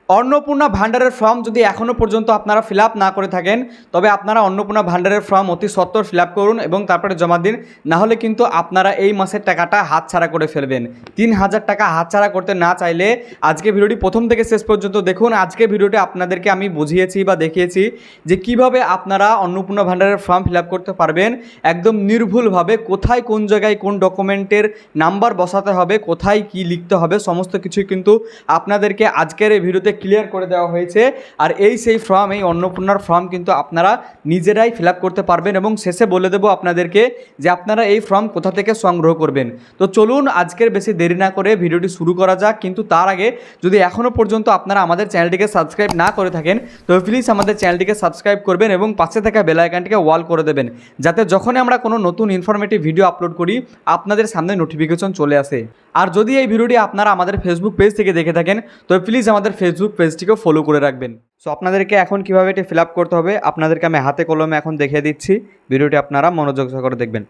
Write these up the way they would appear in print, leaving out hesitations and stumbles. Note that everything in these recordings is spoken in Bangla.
অন্নপূর্ণা ভান্ডারের ফর্ম যদি এখনও পর্যন্ত আপনারা ফিল আপ না করে থাকেন, তবে আপনারা অন্নপূর্ণা ভান্ডারের ফর্ম অতি সত্বর ফিল আপ করুন এবং তারপরে জমা দিন। নাহলে কিন্তু আপনারা এই মাসের টাকাটা হাতছাড়া করে ফেলবেন। 3,000 টাকা হাতছাড়া করতে না চাইলে আজকে ভিডিওটি প্রথম থেকে শেষ পর্যন্ত দেখুন। আজকে ভিডিওটি আপনাদেরকে আমি বুঝিয়েছি বা দেখিয়েছি যে কিভাবে আপনারা অন্নপূর্ণা ভান্ডারের ফর্ম ফিল আপ করতে পারবেন একদম নির্ভুলভাবে। কোথায় কোন জায়গায় কোন ডকুমেন্টের নাম্বার বসাতে হবে, কোথায় কি লিখতে হবে, সমস্ত কিছুই কিন্তু আপনাদেরকে আজকের এই ভিডিওতে ক্লিয়ার করে দেওয়া হয়েছে। আর সেই ফর্ম, এই অন্নপূর্ণার ফর্ম কিন্তু আপনারা নিজেরাই ফিল আপ করতে পারবেন এবং শেষে বলে দেবো আপনাদেরকে যে আপনারা এই ফর্ম কোথা থেকে সংগ্রহ করবেন। তো চলুন আজকের বেশি দেরি না করে ভিডিওটি শুরু করা যাক। কিন্তু তার আগে যদি এখনও পর্যন্ত আপনারা আমাদের চ্যানেলটিকে সাবস্ক্রাইব না করে থাকেন, তো প্লিজ আমাদের চ্যানেলটিকে সাবস্ক্রাইব করবেন এবং পাশে থাকা বেল আইকনটিকে অল করে দেবেন, যাতে যখনই আমরা কোনো নতুন ইনফরমেটিভ ভিডিও আপলোড করি আপনাদের সামনে নোটিফিকেশন চলে আসে। আর যদি এই ভিডিওটি আপনারা আমাদের ফেসবুক পেজ থেকে দেখে থাকেন, তো প্লিজ আমাদের ফেসবুক পেজটিকেও ফলো করে রাখবেন। সো আপনাদেরকে এখন কীভাবে এটি ফিল আপ করতে হবে আপনাদেরকে আমি হাতে কলমে এখন দেখিয়ে দিচ্ছি। ভিডিওটি আপনারা মনোযোগ সহকারে দেখবেন।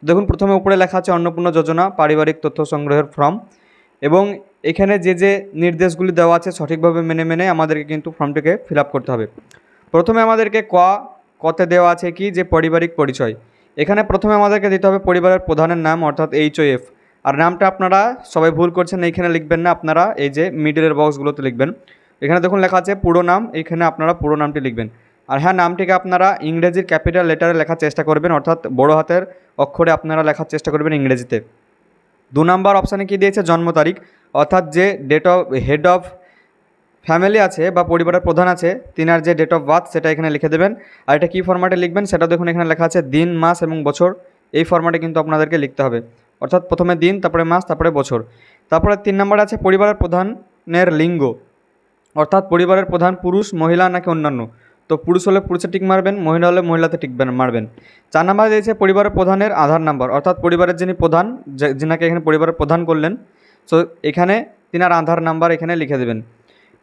দেখুন, প্রথমে উপরে লেখা আছে অন্নপূর্ণা যোজনা পারিবারিক তথ্য সংগ্রহের ফর্ম, এবং এখানে যে যে নির্দেশগুলি দেওয়া আছে সঠিকভাবে মেনে মেনে আমাদেরকে কিন্তু ফর্মটিকে ফিল আপ করতে হবে। প্রথমে আমাদেরকে কতে দেওয়া আছে কি যে পারিবারিক পরিচয়। এখানে প্রথমে আমাদেরকে দিতে হবে পরিবারের প্রধানের নাম, অর্থাৎ HOF। আর নামটা আপনারা সবাই ভুল করছেন, এইখানে লিখবেন না, আপনারা এই যে মিডলের বক্সগুলোতে লিখবেন। এখানে দেখুন লেখা আছে পুরো নাম, এইখানে আপনারা পুরো নামটি লিখবেন। আর হ্যাঁ, নামটিকে আপনারা ইংরেজির ক্যাপিটাল লেটারে লেখার চেষ্টা করবেন, অর্থাৎ বড় হাতের অক্ষরে আপনারা লেখার চেষ্টা করবেন ইংরেজিতে। 2 নম্বর অপশানে কী দিয়েছে জন্ম তারিখ, অর্থাৎ যে হেড অফ ফ্যামিলি আছে বা পরিবারের প্রধান আছে তিনার যে ডেট অফ বার্থ সেটা এখানে লিখে দেবেন। আর এটা কী ফরম্যাটে লিখবেন সেটা দেখুন, এখানে লেখা আছে দিন, মাস এবং বছর। এই ফরম্যাটে কিন্তু আপনাদেরকে লিখতে হবে, অর্থাৎ প্রথমে দিন, তারপরে মাস, তারপরে বছর। তারপরে 3 নম্বর আছে পরিবারের প্রধানের লিঙ্গ, অর্থাৎ পরিবারের প্রধান পুরুষ, মহিলা নাকি অন্যান্য। তো পুরুষ হলে পুরুষে টিক মারবেন, মহিলা হলে মহিলাতে টিক মারবেন। 4 নম্বর দিয়েছে পরিবারের প্রধানের আধার নাম্বার, অর্থাৎ পরিবারের যিনি প্রধান, যিনাকে এখানে পরিবারের প্রধান করলেন, সো এখানে তিনার আধার নাম্বার এখানে লিখে দেবেন।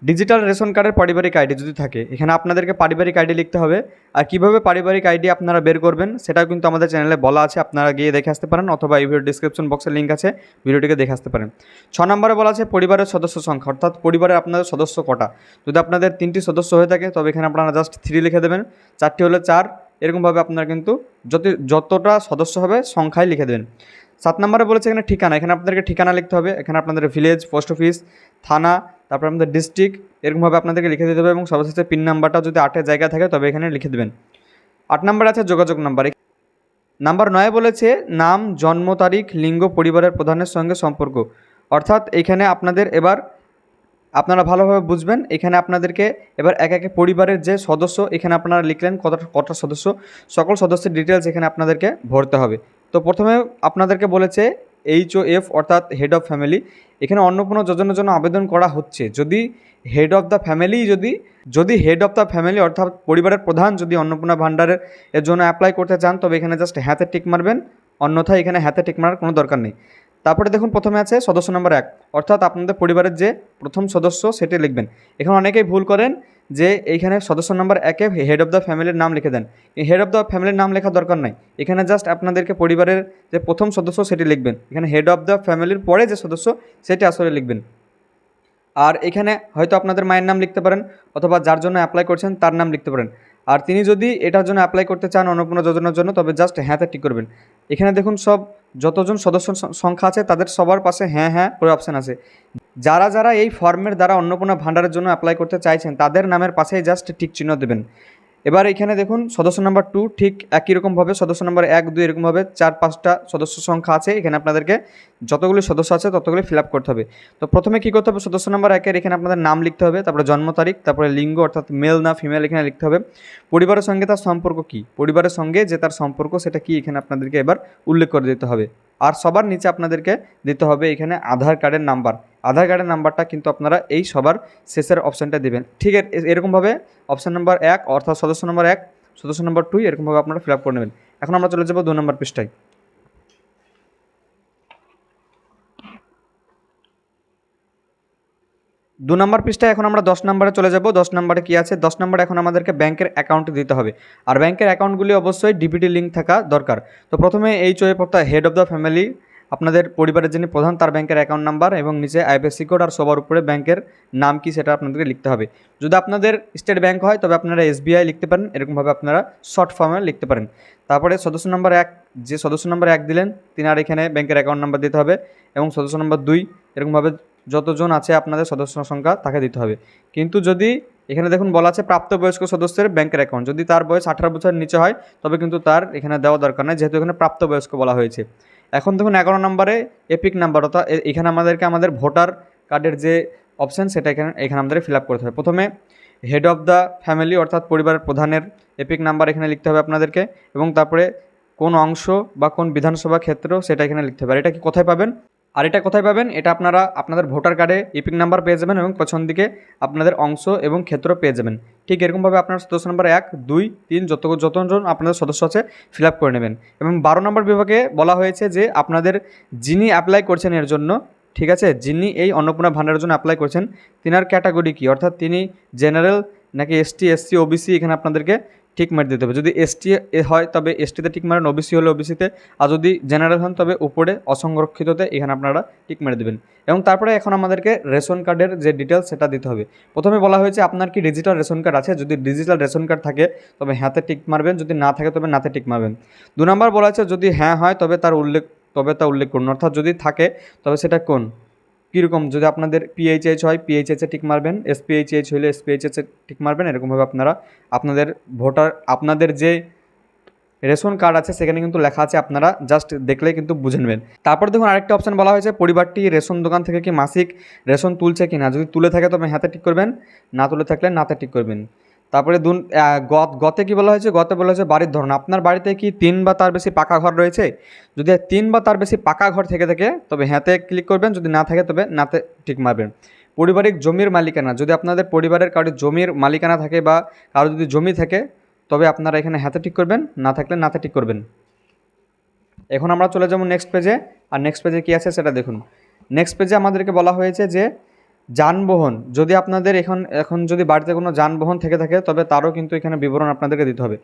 ডিজিটাল রেশন কার্ডের পারিবারিক আইডি যদি থাকে, এখানে আপনাদেরকে পারিবারিক আইডি লিখতে হবে। আর কীভাবে পারিবারিক আইডি আপনারা বের করবেন সেটাও কিন্তু আমাদের চ্যানেলে বলা আছে, আপনারা গিয়ে দেখে আসতে পারেন, অথবা এই ভিডিও ডিসক্রিপশন বক্সে লিঙ্ক আছে, ভিডিওটিকে দেখে আসতে পারেন। 6 নম্বরে বলা আছে পরিবারের সদস্য সংখ্যা, অর্থাৎ পরিবারের আপনাদের সদস্য কটা। যদি আপনাদের 3টি সদস্য হয়ে থাকে তবে এখানে আপনারা জাস্ট 3 লিখে দেবেন, 4টি হলে 4, এরকমভাবে আপনারা কিন্তু যতটা সদস্য হবে সংখ্যায় লিখে দেবেন। 7 নম্বরে বলেছে এখানে ঠিকানা, এখানে আপনাদেরকে ঠিকানা লিখতে হবে। এখানে আপনাদের ভিলেজ, পোস্ট অফিস, থানা, তারপর আপনাদের ডিস্ট্রিক্ট, এরকমভাবে আপনাদেরকে লিখে দিতে হবে। এবং সর্বশেষে পিন নাম্বারটা যদি 8-এর জায়গায় থাকে তবে এখানে লিখে দেবেন। 8 নম্বরে আছে যোগাযোগ নাম্বার। নাম্বার 9 বলেছে নাম, জন্ম তারিখ, লিঙ্গ, পরিবারের প্রধানের সঙ্গে সম্পর্ক, অর্থাৎ এখানে আপনাদের এবার আপনারা ভালোভাবে বুঝবেন। এখানে আপনাদেরকে এবার এক একে পরিবারের যে সদস্য এখানে আপনারা লিখলেন কটা সদস্য, সকল সদস্যের ডিটেলস এখানে আপনাদেরকে ভরতে হবে। তো প্রথমে আপনাদেরকে বলেছে HOF, অর্থাৎ হেড অফ ফ্যামিলি। এখানে অন্নপূর্ণা যোজনার জন্য আবেদন করা হচ্ছে যদি হেড অফ দ্য ফ্যামিলি, যদি হেড অফ দ্য ফ্যামিলি অর্থাৎ পরিবারের প্রধান যদি অন্নপূর্ণা ভান্ডারের এর জন্য অ্যাপ্লাই করতে চান তবে এখানে জাস্ট হ্যাঁতে টিক মারবেন, অন্যথায় এখানে হ্যাঁতে টিক মারার কোনো দরকার নেই। তারপরে দেখুন প্রথমে আছে সদস্য নম্বর 1, অর্থাৎ আপনাদের পরিবারের যে প্রথম সদস্য সেটি লিখবেন। এখানে অনেকেই ভুল করেন যে এইখানে সদস্য নম্বর 1-এ হেড অফ দ্য ফ্যামিলির নাম লিখে দেন। এই হেড অফ দ্য ফ্যামিলির নাম লেখার দরকার নাই, এখানে জাস্ট আপনাদেরকে পরিবারের যে প্রথম সদস্য সেটি লিখবেন। এখানে হেড অফ দ্য ফ্যামিলির পরে যে সদস্য সেটি আসলে লিখবেন। আর এখানে হয়তো আপনাদের মায়ের নাম লিখতে পারেন, অথবা যার জন্য অ্যাপ্লাই করছেন তার নাম লিখতে পারেন। আর তিনি যদি এটার জন্য অ্যাপ্লাই করতে চান অন্নপূর্ণা যোজনার জন্য তবে জাস্ট হ্যাঁতে টিক করবেন। এখানে দেখুন যতজন সদস্য সংখ্যা আছে তাদের সবার পাশে হ্যাঁ হ্যাঁ করে অপশান আছে। যারা এই ফর্মের দ্বারা অন্নপূর্ণা ভান্ডারের জন্য অ্যাপ্লাই করতে চাইছেন তাদের নামের পাশেই জাস্ট টিক চিহ্ন দেবেন। এবার এখানে দেখুন সদস্য নাম্বার 2 ঠিক একই রকমভাবে সদস্য নাম্বার 1, 2 এরকমভাবে 4-5টা সদস্য সংখ্যা আছে। এখানে আপনাদেরকে যতগুলি সদস্য আছে ততগুলি ফিল আপ করতে হবে। তো প্রথমে কী করতে হবে, সদস্য নাম্বার 1-এর এখানে আপনাদের নাম লিখতে হবে, তারপরে জন্ম তারিখ, তারপরে লিঙ্গ অর্থাৎ মেল না ফিমেল এখানে লিখতে হবে। পরিবারের সঙ্গে তার সম্পর্ক কী, পরিবারের সঙ্গে যে তার সম্পর্ক সেটা কি এখানে আপনাদেরকে এবার উল্লেখ করে দিতে হবে। আর সবার নিচে আপনাদেরকে দিতে হবে এখানে আধার কার্ডের নাম্বার। আধার কার্ডের নাম্বারটা কিন্তু আপনারা এই সবার শেষের অপশানটা দেবেন। ঠিক এরকমভাবে অপশান নাম্বার 1 অর্থাৎ সদস্য নাম্বার 1, সদস্য নাম্বার 2 এরকমভাবে আপনারা ফিল আপ করে নেবেন। এখন আমরা চলে যাব 2 নম্বর পৃষ্ঠায়। 2 নম্বর পৃষ্ঠায় এখন আমরা 10 নম্বরে চলে যাব। 10 নম্বরে কী আছে, 10 নম্বরে এখন আমাদেরকে ব্যাংকের অ্যাকাউন্ট দিতে হবে। আর ব্যাংকের অ্যাকাউন্টগুলি অবশ্যই ডিবিটি লিঙ্ক থাকা দরকার। তো প্রথমে HOF অর্থাৎ হেড অফ দ্য ফ্যামিলি আপনাদের পরিবারের যিনি প্রধান তার ব্যাংকের অ্যাকাউন্ট নাম্বার এবং নিচে আইএফএসসি কোড আর সবার উপরে ব্যাংকের নাম কি সেটা আপনাদেরকে লিখতে হবে। যদি আপনাদের স্টেট ব্যাংক হয় তবে আপনারা এসবিআই লিখতে পারেন, এরকমভাবে আপনারা শর্ট ফর্মে লিখতে পারেন। তারপরে সদস্য নম্বর 1, যে সদস্য নম্বর 1 দিলেন তিনার এখানে ব্যাংকের অ্যাকাউন্ট নাম্বার দিতে হবে এবং সদস্য নম্বর 2 এরকমভাবে যতজন আছে আপনাদের সদস্য সংখ্যা তাকে দিতে হবে। কিন্তু যদি এখানে দেখুন বলা আছে প্রাপ্তবয়স্ক সদস্যের ব্যাংকের অ্যাকাউন্ট, যদি তার বয়স 18 বছরের নিচে হয় তবে কিন্তু তার এখানে দেওয়া দরকার নেই, যেহেতু এখানে প্রাপ্তবয়স্ক বলা হয়েছে। এখন দেখুন 11 নম্বরে এপিক নাম্বার, অর্থাৎ এখানে আমাদেরকে আমাদের ভোটার কার্ডের যে অপশান সেটা এখানে আমাদের ফিল আপ করতে হবে। প্রথমে হেড অফ দ্য ফ্যামিলি অর্থাৎ পরিবারের প্রধানের এপিক নাম্বার এখানে লিখতে হবে আপনাদেরকে, এবং তারপরে কোন অংশ বা কোন বিধানসভা ক্ষেত্র সেটা এখানে লিখতে হবে। আর এটা কি কোথায় পাবেন? এটা আপনারা আপনাদের ভোটার কার্ডে এপিক নাম্বার পেয়ে যাবেন এবং পেছন দিকে আপনাদের অংশ এবং ক্ষেত্র পেয়ে যাবেন। ঠিক এরকমভাবে আপনার সদস্য নম্বর 1, 2, 3 যতজন আপনাদের সদস্য আছে ফিল আপ করে নেবেন। এবং 12 নম্বর বিভাগে বলা হয়েছে যে আপনাদের যিনি অ্যাপ্লাই করছেন এর জন্য, ঠিক আছে, যিনি এই অন্নপূর্ণা ভাণ্ডারের জন্য অ্যাপ্লাই করছেন তিনার ক্যাটাগরি কী, অর্থাৎ তিনি জেনারেল নাকি এসটি, এসসি, ওবিসি এখানে আপনাদেরকে টিক মার দিতে হবে। যদি এসটি হয় তবে এসটিতে টিক মারেন, ওবিসি হলে ওবিসিতে, আর যদি জেনারেল হন তবে উপরে অসংরক্ষিততে এখানে আপনারা টিক মেরে দেবেন। এবং তারপরে এখন আমাদেরকে রেশন কার্ডের যে ডিটেলস সেটা দিতে হবে। প্রথমে বলা হয়েছে আপনার কি ডিজিটাল রেশন কার্ড আছে, যদি ডিজিটাল রেশন কার্ড থাকে তবে হ্যাঁতে টিক মারবেন, যদি না থাকে তবে নাতে টিক মারবেন। 2 নম্বর বলা হয়েছে যদি হ্যাঁ হয় তবে তা উল্লেখ করুন, অর্থাৎ যদি থাকে তবে সেটা কোন কীরকম, যদি আপনাদের পিএইচএইচ হয় পিএইচএইচে টিক মারবেন, এসপিএইচএইচ হলে এসপিএইচএইচে টিক মারবেন। এরকমভাবে আপনারা আপনাদের যে রেশন কার্ড আছে সেখানে কিন্তু লেখা আছে, আপনারা জাস্ট দেখলেই কিন্তু বুঝে নেবেন। তারপর দেখুন আরেকটা অপশান বলা হয়েছে পরিবারটি রেশন দোকান থেকে কি মাসিক রেশন তুলছে কি না, যদি তুলে থাকে তবে হ্যাঁতে টিক করবেন, না তুলে থাকলে নাতে টিক করবেন। তারপরে গতে কী বলা হয়েছে, গতে বলা হয়েছে বাড়ির ধরন, আপনার বাড়িতে কি 3 বা তার বেশি পাকা ঘর রয়েছে, যদি 3 বা তার বেশি পাকা ঘর থেকে থাকে তবে হ্যাঁতে ক্লিক করবেন, যদি না থাকে তবে নাতে টিক মারবেন। পারিবারিক জমির মালিকানা, যদি আপনাদের পরিবারের কারোর জমির মালিকানা থাকে বা কারো যদি জমি থাকে তবে আপনারা এখানে হ্যাঁতে টিক করবেন, না থাকলে নাতে টিক করবেন। এখন আমরা চলে যাব নেক্সট পেজে, আর নেক্সট পেজে কী আছে সেটা দেখুন। নেক্সট পেজে আমাদেরকে বলা হয়েছে যে যানবাহন, যদি আপনাদের এখন যদি বাড়িতে কোনো যানবাহন থেকে থাকে তবে তারও কিন্তু এখানে বিবরণ আপনাদেরকে দিতে হবে।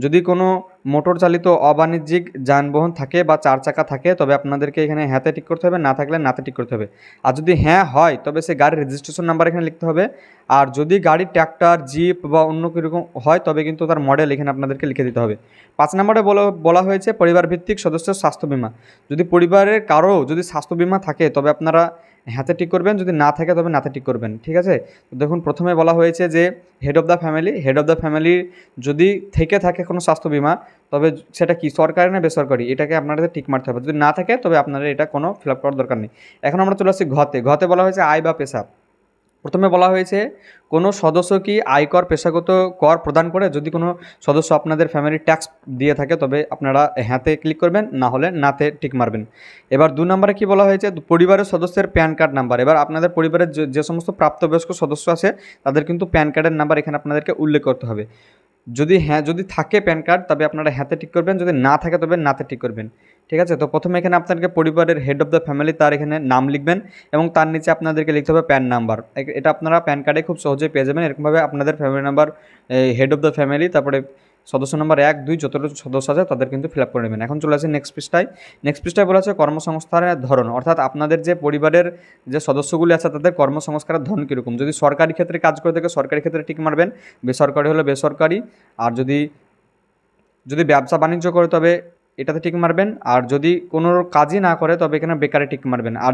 যদি কোনো মোটর চালিত অবাণিজ্যিক যানবাহন থাকে বা 4 চাকা থাকে তবে আপনাদেরকে এখানে হ্যাঁতে টিক করতে হবে, না থাকলে নাতে টিক করতে হবে। আর যদি হ্যাঁ হয় তবে সে গাড়ির রেজিস্ট্রেশন নাম্বার এখানে লিখতে হবে। আর যদি গাড়ি ট্র্যাক্টর, জিপ বা অন্য কীরকম হয় তবে কিন্তু তার মডেল এখানে আপনাদেরকে লিখে দিতে হবে। 5 নম্বরে বলা হয়েছে পরিবার ভিত্তিক সদস্যের স্বাস্থ্য বিমা, যদি পরিবারের কারো যদি স্বাস্থ্য বিমা থাকে তবে আপনারা হ্যাঁতে টিক করবেন, যদি না থাকে তবে নাতে টিক করবেন। ঠিক আছে, তো দেখুন প্রথমে বলা হয়েছে যে হেড অফ দ্য ফ্যামিলি যদি থেকে থাকে কোনো স্বাস্থ্য বিমা তবে সেটা কি সরকারি না বেসরকারি, এটাকে আপনাদের টিক মারতে হবে। যদি না থাকে তবে আপনাদের এটা কোনো ফিল আপ করার দরকার নেই। এখন আমরা চলে আসছি ঘতে বলা হয়েছে আয় বা পেশা। প্রথমে বলা হয়েছে কোনো সদস্য কি আয়কর পেশাগত কর প্রদান করে, যদি কোনো সদস্য আপনাদের ফ্যামিলি ট্যাক্স দিয়ে থাকে তবে আপনারা হ্যাঁতে ক্লিক করবেন, না হলে নাতে টিক মারবেন। এবার 2 নম্বরে কি বলা হয়েছে পরিবারের সদস্যের প্যান কার্ড নাম্বার। এবার আপনাদের পরিবারের যে সমস্ত প্রাপ্তবয়স্ক সদস্য আছে তাদের কিন্তু প্যান কার্ডের নাম্বার এখানে আপনাদেরকে উল্লেখ করতে হবে। যদি থাকে প্যান কার্ড তবে আপনারা হ্যাঁতে টিক করবেন, যদি না থাকে তবে নাতে টিক করবেন। ঠিক আছে, তো প্রথমে এখানে আপনাদেরকে পরিবারের হেড অফ দ্য ফ্যামিলি তার এখানে নাম লিখবেন এবং তার নিচে আপনাদেরকে লিখতে হবে প্যান নাম্বার। এটা আপনারা প্যান কার্ডে খুব সহজেই পেয়ে যাবেন। এরকমভাবে আপনাদের family number, head of the family, তারপরে সদস্য নম্বর 1, 2 যতটা সদস্য আছে তাদের কিন্তু ফিল আপ করে নেবেন। এখন চলে আসে নেক্সট পৃষ্ঠায় বলা আছে কর্মসংস্থানের ধরন, অর্থাৎ আপনাদের যে পরিবারের যে সদস্যগুলি আছে তাদের কর্মসংস্থানের ধরন কীরকম। যদি সরকারি ক্ষেত্রে কাজ করে থাকে সরকারি ক্ষেত্রে টিক মারবেন, বেসরকারি হলে বেসরকারি, আর যদি ব্যবসা বাণিজ্য করে তবে এটাতে টিক মারবেন, আর যদি কোনো কাজই না করে তবে এখানে বেকারে টিক মারবেন। আর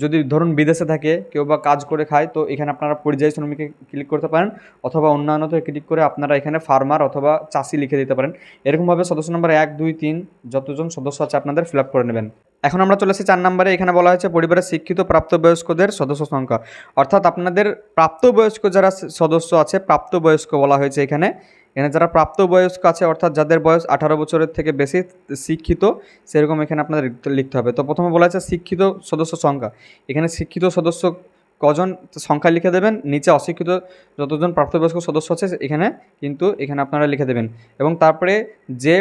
যদি ধরুন বিদেশে থাকে কেউ বা কাজ করে খায় তো এখানে আপনারা পরিযায়ী শ্রমিকে ক্লিক করতে পারেন, অথবা অন্যান্যতে ক্লিক করে আপনারা এখানে ফার্মার অথবা চাষি লিখে দিতে পারেন। এরকমভাবে সদস্য নম্বর 1, 2, 3 যতজন সদস্য আছে আপনাদের ফিল আপ করে নেবেন। এখন আমরা চলে এসেছি 4 নম্বরে। এখানে বলা হয়েছে পরিবারের শিক্ষিত প্রাপ্তবয়স্কদের সদস্য সংখ্যা, অর্থাৎ আপনাদের প্রাপ্তবয়স্ক যারা সদস্য আছে, প্রাপ্তবয়স্ক বলা হয়েছে এখানে যারা প্রাপ্তবয়স্ক আছে অর্থাৎ যাদের বয়স 18 বছরের থেকে বেশি শিক্ষিত, সেরকম এখানে আপনাদের লিখতে হবে। তো প্রথমে বলা হয়েছে শিক্ষিত সদস্য সংখ্যা, এখানে শিক্ষিত সদস্য কজন সংখ্যা লিখে দেবেন, নিচে অশিক্ষিত যতজন প্রাপ্তবয়স্ক সদস্য আছে এখানে আপনারা লিখে দেবেন। এবং তারপরে যে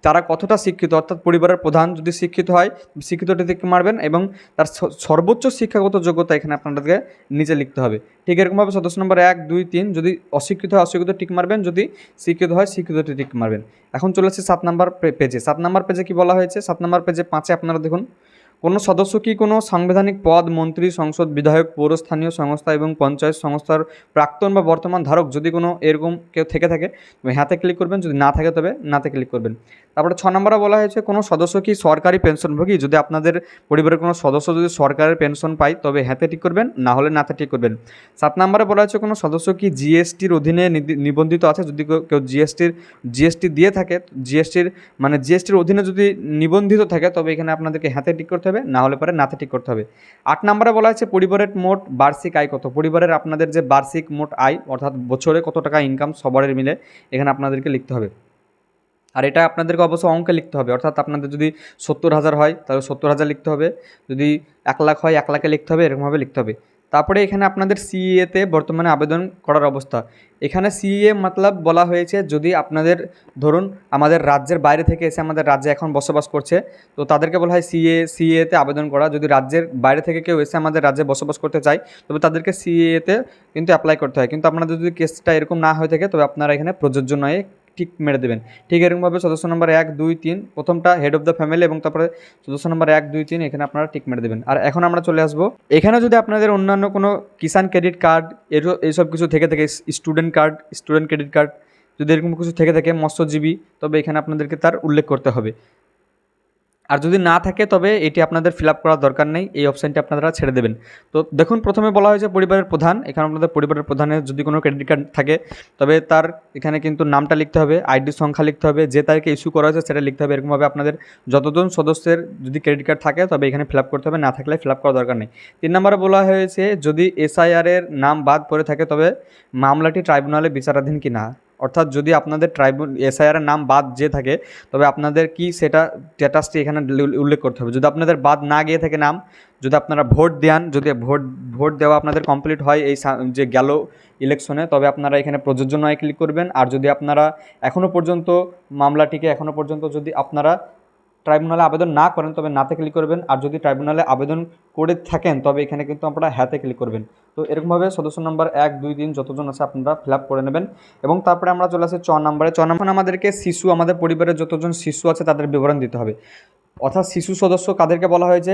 তারা কতটা শিক্ষিত, অর্থাৎ পরিবারের প্রধান যদি শিক্ষিত হয় শিক্ষিতটি টিক মারবেন, এবং তার সর্বোচ্চ শিক্ষাগত যোগ্যতা এখানে আপনাদেরকে নিচে লিখতে হবে। ঠিক এরকমভাবে সদস্য নম্বর 1, 2, 3 যদি অশিক্ষিত হয় অশিক্ষিত টিক মারবেন, যদি শিক্ষিত হয় শিক্ষিতটি টিক মারবেন। এখন চলে আসছে 7 নম্বর পেজে। 7 নম্বর পেজে কী বলা হয়েছে? 7 নম্বর পেজে 5-এ আপনারা দেখুন, কোনো সদস্য কি কোনো সাংবিধানিক পদ, মন্ত্রী, সংসদ, বিধায়ক, পৌরস্থানীয় সংস্থা এবং পঞ্চায়েত সংস্থার প্রাক্তন বা বর্তমান ধারক যদি কোনো এরকম কেউ থেকে থাকে তবে হ্যাঁতে ক্লিক করবেন, যদি না থাকে তবে নাতে ক্লিক করবেন। তারপরে 6 নম্বরে বলা হয়েছে কোনো সদস্য কি সরকারি পেনশনভোগী, যদি আপনাদের পরিবারের কোনো সদস্য যদি সরকারের পেনশন পায় তবে হ্যাঁতে টিক করবেন, না হলে নাতে টিক করবেন। 7 নম্বরে বলা হয়েছে কোনো সদস্য কি জিএসটির অধীনে নিবন্ধিত আছে, যদি কেউ জিএসটি দিয়ে থাকে, জিএসটির অধীনে যদি নিবন্ধিত থাকে তবে এখানে আপনাদেরকে হ্যাঁতে টিক করতে হবে, না হলে পরে নাতে টিক করতে হবে। 8 নম্বরে বলা হয়েছে পরিবারের মোট বার্ষিক আয় কত, পরিবারের আপনাদের যে বার্ষিক মোট আয় অর্থাৎ বছরে কত টাকা ইনকাম সবারের মিলে এখানে আপনাদেরকে লিখতে হবে। আর এটা আপনাদেরকে অবশ্যই অঙ্কে লিখতে হবে, অর্থাৎ আপনাদের যদি 70,000 হয় তাহলে 70,000 লিখতে হবে, যদি 1 লাখ হয় 1 লাখে লিখতে হবে, এরকমভাবে লিখতে হবে। তারপরে এখানে আপনাদের সিএতে বর্তমানে আবেদন করার অবস্থা। এখানে সিএ মতলব বলা হয়েছে যদি আপনাদের ধরুন আমাদের রাজ্যের বাইরে থেকে এসে আমাদের রাজ্যে এখন বসবাস করছে, তো তাদেরকে বলা হয় সিএতে আবেদন করা। যদি রাজ্যের বাইরে থেকে কেউ এসে আমাদের রাজ্যে বসবাস করতে চায় তবে তাদেরকে সিএতে কিন্তু অ্যাপ্লাই করতে হয়। কিন্তু আপনাদের যদি কেসটা এরকম না হয়ে থাকে তবে আপনারা এখানে প্রযোজ্য নয় টিক মেরে দেবেন। ঠিক এরকমভাবে সদস্য নম্বর 1, 2, 3 প্রথমটা হেড অফ দ্য ফ্যামিলি, এবং তারপরে সদস্য নম্বর 1, 2, 3 এখানে আপনারা টিক মেরে দেবেন। আর এখন আমরা চলে আসবো এখানে যদি আপনাদের অন্যান্য কোনো কিষাণ ক্রেডিট কার্ড এইসব কিছু থেকে থাকে, স্টুডেন্ট ক্রেডিট কার্ড যদি এরকম কিছু থেকে থাকে, মৎস্যজীবী, তবে এখানে আপনাদেরকে তার উল্লেখ করতে হবে। আর যদি না থাকে তবে এটি আপনাদের ফিল আপ করার দরকার নেই, এই অপশানটি আপনারা ছেড়ে দেবেন। তো দেখুন প্রথমে বলা হয়েছে পরিবারের প্রধান, এখানে আপনাদের পরিবারের প্রধানের যদি কোনো ক্রেডিট কার্ড থাকে তবে তার এখানে কিন্তু নামটা লিখতে হবে, আইডি সংখ্যা লিখতে হবে, যে তারিখে ইস্যু করা হয়েছে সেটা লিখতে হবে। এরকমভাবে আপনাদের যতজন সদস্যের যদি ক্রেডিট কার্ড থাকে তবে এখানে ফিল আপ করতে হবে, না থাকলে ফিল আপ করার দরকার নেই। 3 নম্বরে বলা হয়েছে যদি এসআইআরের নাম বাদ পড়ে থাকে তবে মামলাটি ট্রাইব্যুনালে বিচারাধীন কি না, অর্থাৎ যদি আপনাদের এসআইআরের নাম বাদ যে থাকে তবে আপনাদের কি সেটা স্ট্যাটাসটি এখানে উল্লেখ করতে হবে। যদি আপনাদের বাদ না গিয়ে থাকে নাম, যদি আপনারা ভোট দেন, যদি ভোট দেওয়া আপনাদের কমপ্লিট হয় এই যে গেল ইলেকশনে, তবে আপনারা এখানে প্রযোজ্য নয় ক্লিক করবেন। আর যদি আপনারা এখনও পর্যন্ত যদি আপনারা ট্রাইব্যুনালে আবেদন না করেন তবে নাতে ক্লিক করবেন। আর যদি ট্রাইব্যুনালে আবেদন করে থাকেন তবে এখানে কিন্তু আপনারা হ্যাঁতে ক্লিক করবেন। তো এরকমভাবে সদস্য নম্বর 1, 2, 3 যতজন আছে আপনারা ফিল আপ করে নেবেন। এবং তারপরে আমরা চলে আসি 4 নম্বরে। 4 নম্বর আমাদেরকে আমাদের পরিবারের যতজন শিশু আছে তাদের বিবরণ দিতে হবে। অর্থাৎ শিশু সদস্য কাদেরকে বলা হয়েছে,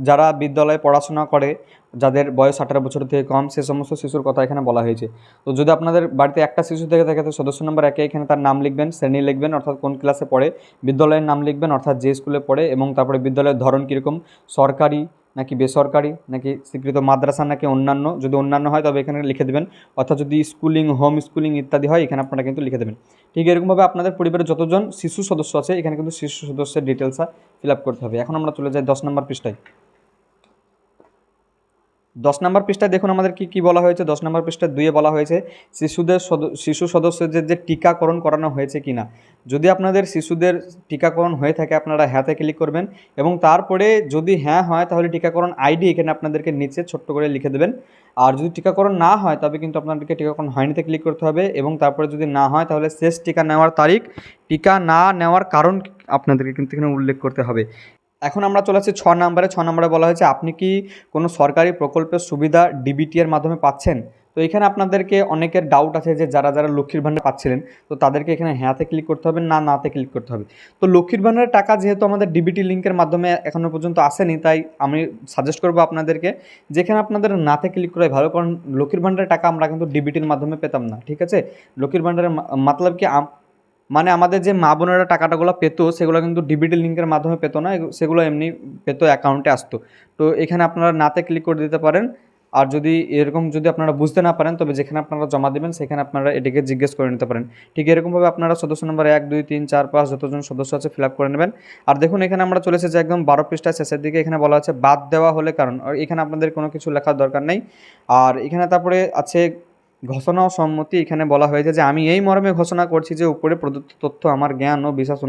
যারা বিদ্যালয়ে পড়াশোনা করে, যাদের বয়স 18 বছর থেকে কম, সে সমস্ত শিশুর কথা এখানে বলা হয়েছে। তো যদি আপনাদের বাড়িতে একটা শিশু থেকে থাকে তো সদস্য নম্বর 1 এখানে তার নাম লিখবেন, শ্রেণী লিখবেন অর্থাৎ কোন ক্লাসে পড়ে, বিদ্যালয়ের নাম লিখবেন অর্থাৎ যে স্কুলে পড়ে, এবং তারপরে বিদ্যালয়ের ধরন কীরকম, সরকারি নাকি বেসরকারি নাকি স্বীকৃত মাদ্রাসা নাকি অন্যান্য, যদি অন্যান্য হয় তবে এখানে লিখে দেবেন। অর্থাৎ যদি স্কুলিং, হোম স্কুলিং ইত্যাদি হয় এখানে আপনারা কিন্তু লিখে দেবেন। ঠিক এরকমভাবে আপনাদের পরিবারের যতজন শিশু সদস্য আছে এখানে কিন্তু শিশু সদস্যের ডিটেলসটা ফিল আপ করতে হবে। এখন আমরা চলে যাই 10 নম্বর পৃষ্ঠায়। 10 নম্বর পৃষ্ঠায় দেখুন আমাদের কী বলা হয়েছে। 10 নম্বর পৃষ্ঠায় 2 বলা হয়েছে শিশু সদস্যদের যে টিকাকরণ করানো হয়েছে কি না। যদি আপনাদের শিশুদের টিকাকরণ হয়ে থাকে আপনারা হ্যাঁতে ক্লিক করবেন, এবং তারপরে যদি হ্যাঁ হয় তাহলে টিকাকরণ আইডি এখানে আপনাদেরকে নিচে ছোট্ট করে লিখে দেবেন। আর যদি টিকাকরণ না হয় তবে কিন্তু আপনাদেরকে টিকাকরণ হয়নিতে ক্লিক করতে হবে, এবং তারপরে যদি না হয় তাহলে শেষ টিকা নেওয়ার তারিখ, টিকা না নেওয়ার কারণ আপনাদেরকে কিন্তু এখানে উল্লেখ করতে হবে। এখন আমরা চলে আসছি 6 নম্বরে। 6 নম্বরে বলা হয়েছে আপনি কি কোনো সরকারি প্রকল্পের সুবিধা ডিবিটি এর মাধ্যমে পাচ্ছেন। তো এখানে আপনাদেরকে অনেকের ডাউট আছে যে যারা লক্ষ্মীর ভাণ্ডার পাচ্ছিলেন, তো তাদেরকে এখানে হ্যাঁতে ক্লিক করতে হবে, না নাতে ক্লিক করতে হবে। তো লক্ষ্মীর ভাণ্ডারের টাকা যেহেতু আমাদের ডিবিটি লিঙ্কের মাধ্যমে এখনও পর্যন্ত আসেনি, তাই আমি সাজেস্ট করবো আপনাদেরকে যেখানে আপনাদের নাতে ক্লিক করে ভালো, কারণ লক্ষ্মীর ভাণ্ডারের টাকা আমরা কিন্তু ডিবিটির মাধ্যমে পেতাম না। ঠিক আছে, লক্ষ্মীর ভাণ্ডারের মতলব কি মানে আমাদের যে মা বোনেরা টাকাটাগুলো পেতো সেগুলো কিন্তু ডিবিটি লিঙ্কের মাধ্যমে পেতো না, সেগুলো এমনি পেতো, অ্যাকাউন্টে আসতো। তো এখানে আপনারা নাতে ক্লিক করে দিতে পারেন। আর যদি এরকম যদি আপনারা বুঝতে না পারেন তবে যেখানে আপনারা জমা দেবেন সেখানে আপনারা এটিকে জিজ্ঞেস করে নিতে পারেন। ঠিক এরকমভাবে আপনারা সদস্য নম্বর 1, 2, 3, 4, 5 যতজন সদস্য আছে ফিল আপ করে নেবেন। আর দেখুন এখানে আমরা চলে এসেছি একদম 12 পৃষ্ঠার শেষের দিকে। এখানে বলা আছে বাদ দেওয়া হলে কারণ, আর এখানে আপনাদের কোনো কিছু লেখার দরকার নেই। আর এখানে তারপরে আছে ঘোষণা ও সম্মতি। এখানে বলা হয়েছে যে আমি এই মর্মে ঘোষণা করছি যে উপরে প্রদত্ত তথ্য আমার জ্ঞান ও বিশ্বাস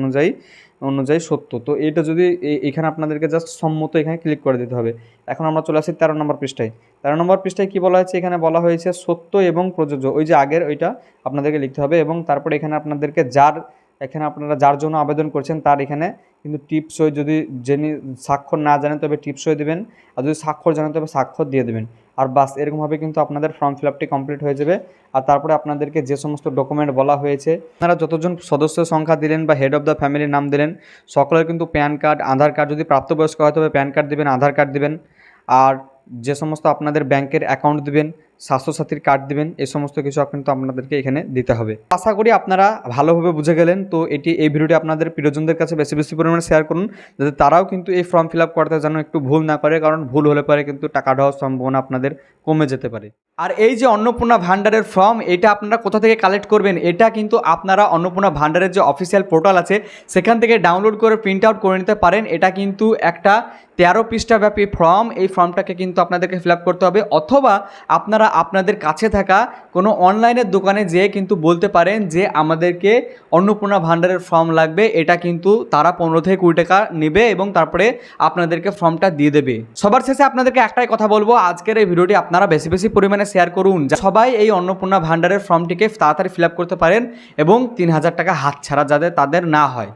অনুযায়ী সত্য। তো এটা যদি এখানে আপনাদেরকে জাস্ট সম্মত এখানে ক্লিক করে দিতে হবে। এখন আমরা চলে আসি 13 নম্বর পৃষ্ঠায়। 13 নম্বর পৃষ্ঠায় কী বলা হয়েছে, এখানে বলা হয়েছে সত্য এবং প্রযোজ্য, ওই যে আগের ওইটা আপনাদেরকে লিখতে হবে। এবং তারপরে এখানে আপনাদেরকে যার এখানে আপনারা যার জন্য আবেদন করছেন তার এখানে কিন্তু টিপসই যদি যিনি স্বাক্ষর না জানেন তবে টিপসই দেবেন, আর যদি স্বাক্ষর জানেন তবে স্বাক্ষর দিয়ে দেবেন। আর বাস এরকমভাবে কিন্তু আপনাদের ফর্ম ফিল আপটি কমপ্লিট হয়ে যাবে। আর তারপরে আপনাদেরকে যে সমস্ত ডকুমেন্ট বলা হয়েছে, আপনারা যতজন সদস্য সংখ্যা দিলেন বা হেড অফ দ্য ফ্যামিলির নাম দিলেন, সকলের কিন্তু প্যান কার্ড, আধার কার্ড, যদি প্রাপ্তবয়স্ক হয় তবে প্যান কার্ড দেবেন, আধার কার্ড দেবেন, আর যে সমস্ত আপনাদের ব্যাংকের অ্যাকাউন্ট দিবেন, স্বাস্থ্যসাথীর কার্ড দিবেন, এই সমস্ত কিছু কিন্তু আপনাদেরকে এখানে দিতে হবে। আশা করি আপনারা ভালোভাবে বুঝে গেলেন। তো এই ভিডিওটি আপনাদের প্রিয়জনদের কাছে বেশি বেশি পরিমাণে শেয়ার করুন, যাতে তারাও কিন্তু এই ফর্ম ফিল আপ করতে যেন একটু ভুল না করে, কারণ ভুল হলে পরে কিন্তু টাকা দেওয়ার সম্ভাবনা আপনাদের কমে যেতে পারে। আর এই যে অন্নপূর্ণা ভান্ডারের ফর্ম, এটা আপনারা কোথা থেকে কালেক্ট করবেন, এটা কিন্তু আপনারা অন্নপূর্ণা ভান্ডারের যে অফিসিয়াল পোর্টাল আছে সেখান থেকে ডাউনলোড করে প্রিন্ট আউট করে নিতে পারেন। এটা কিন্তু একটা 13 পৃষ্ঠা ব্যাপী ফর্ম। এই ফর্মটাকে কিন্তু আপনাদেরকে ফিল আপ করতে হবে, অথবা আপনারা আপনাদের কাছে থাকা কোনো অনলাইনের দোকানে যেয়ে কিন্তু বলতে পারেন যে আমাদেরকে অন্নপূর্ণা ভান্ডারের ফর্ম লাগবে। এটা কিন্তু তারা 15 থেকে 20 টাকা নেবে এবং তারপরে আপনাদেরকে ফর্মটা দিয়ে দেবে। সবার শেষে আপনাদেরকে একটাই কথা বলবো, আজকের এই ভিডিওটি আপনারা বেশি বেশি পরিমাণে শেয়ার করুন, সবাই এই অন্নপূর্ণা ভান্ডারের ফর্মটিকে তাড়াতাড়ি ফিল আপ করতে পারেন এবং 3000 টাকা হাতছাড়া যাতে তাদের না হয়।